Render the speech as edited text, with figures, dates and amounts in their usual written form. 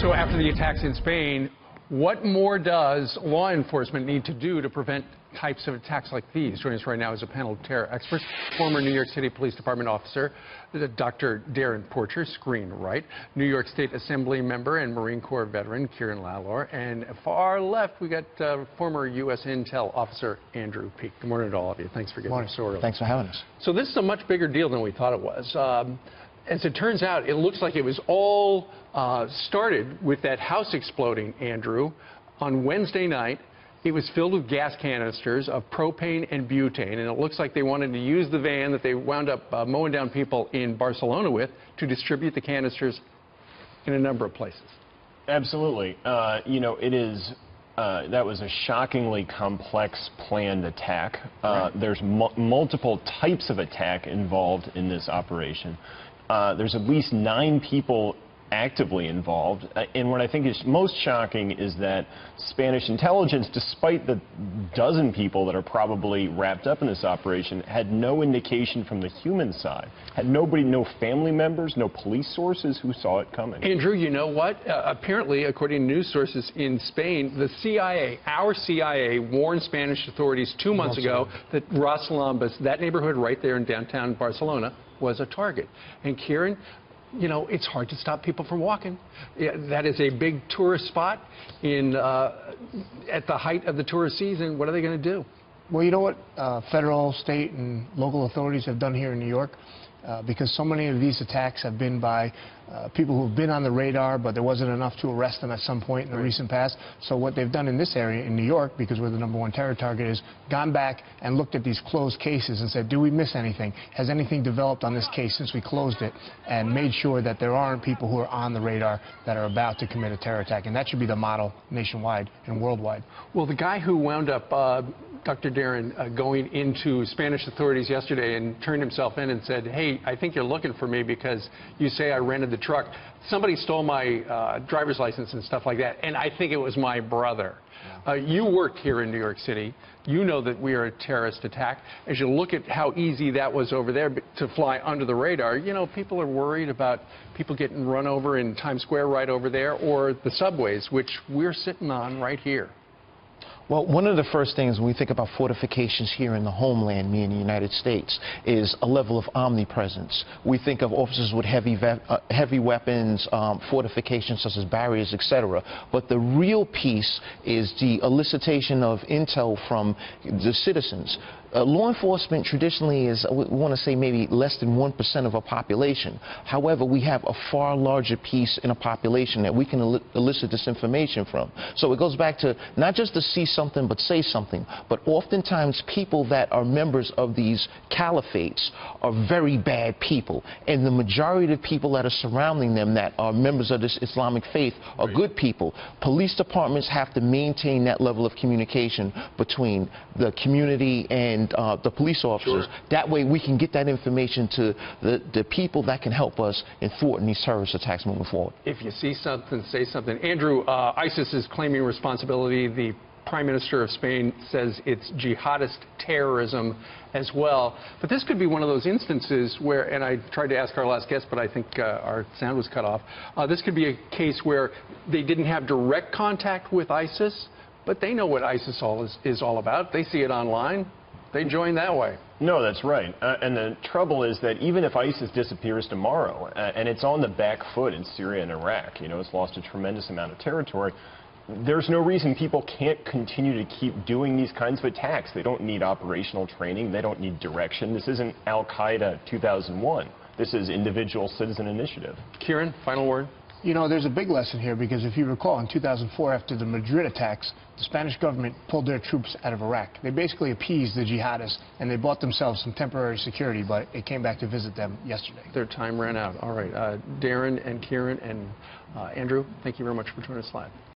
So after the attacks in Spain, what more does law enforcement need to do to prevent types of attacks like these? Joining us right now is a panel of terror experts, former New York City Police Department officer, Dr. Darren Porcher, screen right, New York State Assembly member and Marine Corps veteran Kieran Lalor, and far left we got former U.S. Intel officer Andrew Peek. Good morning to all of you. Thanks for getting us so early. Thanks for having us. So this is a much bigger deal than we thought it was. As it turns out, it looks like it was all started with that house exploding, Andrew, on Wednesday night. It was filled with gas canisters of propane and butane, and it looks like they wanted to use the van that they wound up mowing down people in Barcelona with to distribute the canisters in a number of places. Absolutely. You know, it is. That was a shockingly complex planned attack. There's multiple types of attack involved in this operation. There's at least 9 people actively involved. And what I think is most shocking is that Spanish intelligence, despite the dozen people that are probably wrapped up in this operation, had no indication from the human side. Had nobody, no family members, no police sources who saw it coming. Andrew, you know what? Apparently, according to news sources in Spain, the CIA, our CIA, warned Spanish authorities 2 months ago that Ras Alhambra, that neighborhood right there in downtown Barcelona, was a target. And Kieran, you know, it's hard to stop people from walking. Yeah, that is a big tourist spot at the height of the tourist season. What are they going to do? Well, you know what federal, state, and local authorities have done here in New York? Because so many of these attacks have been by people who have been on the radar, but there wasn't enough to arrest them at some point in the recent past. So what they've done in this area, in New York, because we're the #1 terror target, is gone back and looked at these closed cases and said, do we miss anything? Has anything developed on this case since we closed it? And made sure that there aren't people who are on the radar that are about to commit a terror attack. And that should be the model nationwide and worldwide. Well, the guy who wound up Dr. Darren, going into Spanish authorities yesterday and turned himself in and said, hey, I think you're looking for me because you say I rented the truck. Somebody stole my driver's license and stuff like that, and I think it was my brother. You work here in New York City. You know that we are a terrorist attack. As you look at how easy that was over there to fly under the radar, you know, people are worried about people getting run over in Times Square right over there, or the subways, which we're sitting on right here. Well, one of the first things when we think about fortifications here in the homeland, me in the United States, is a level of omnipresence. We think of officers with heavy weapons, fortifications such as barriers, etc. But the real piece is the elicitation of intel from the citizens. Law enforcement traditionally is, we want to say, maybe less than 1% of a population. However, we have a far larger piece in a population that we can elicit this information from. So it goes back to not just to see something but say something, but oftentimes people that are members of these caliphates are very bad people, and the majority of the people that are surrounding them that are members of this Islamic faith are good people. Police departments have to maintain that level of communication between the community and the police officers. That way we can get that information to the people that can help us in thwarting these terrorist attacks moving forward. If you see something, say something. Andrew, ISIS is claiming responsibility. The Prime Minister of Spain says it's jihadist terrorism as well. But this could be one of those instances where, and I tried to ask our last guest, but I think our sound was cut off. This could be a case where they didn't have direct contact with ISIS, but they know what ISIS is all about. They see it online. They join that way. No, that's right. And the trouble is that even if ISIS disappears tomorrow, and it's on the back foot in Syria and Iraq, you know, it's lost a tremendous amount of territory, there's no reason people can't continue to keep doing these kinds of attacks. They don't need operational training. They don't need direction. This isn't Al-Qaeda 2001. This is individual citizen initiative. Kieran, final word? You know, there's a big lesson here, because if you recall, in 2004, after the Madrid attacks, the Spanish government pulled their troops out of Iraq. They basically appeased the jihadists, and they bought themselves some temporary security, but it came back to visit them yesterday. Their time ran out. All right. Darren and Kieran and Andrew, thank you very much for joining us live.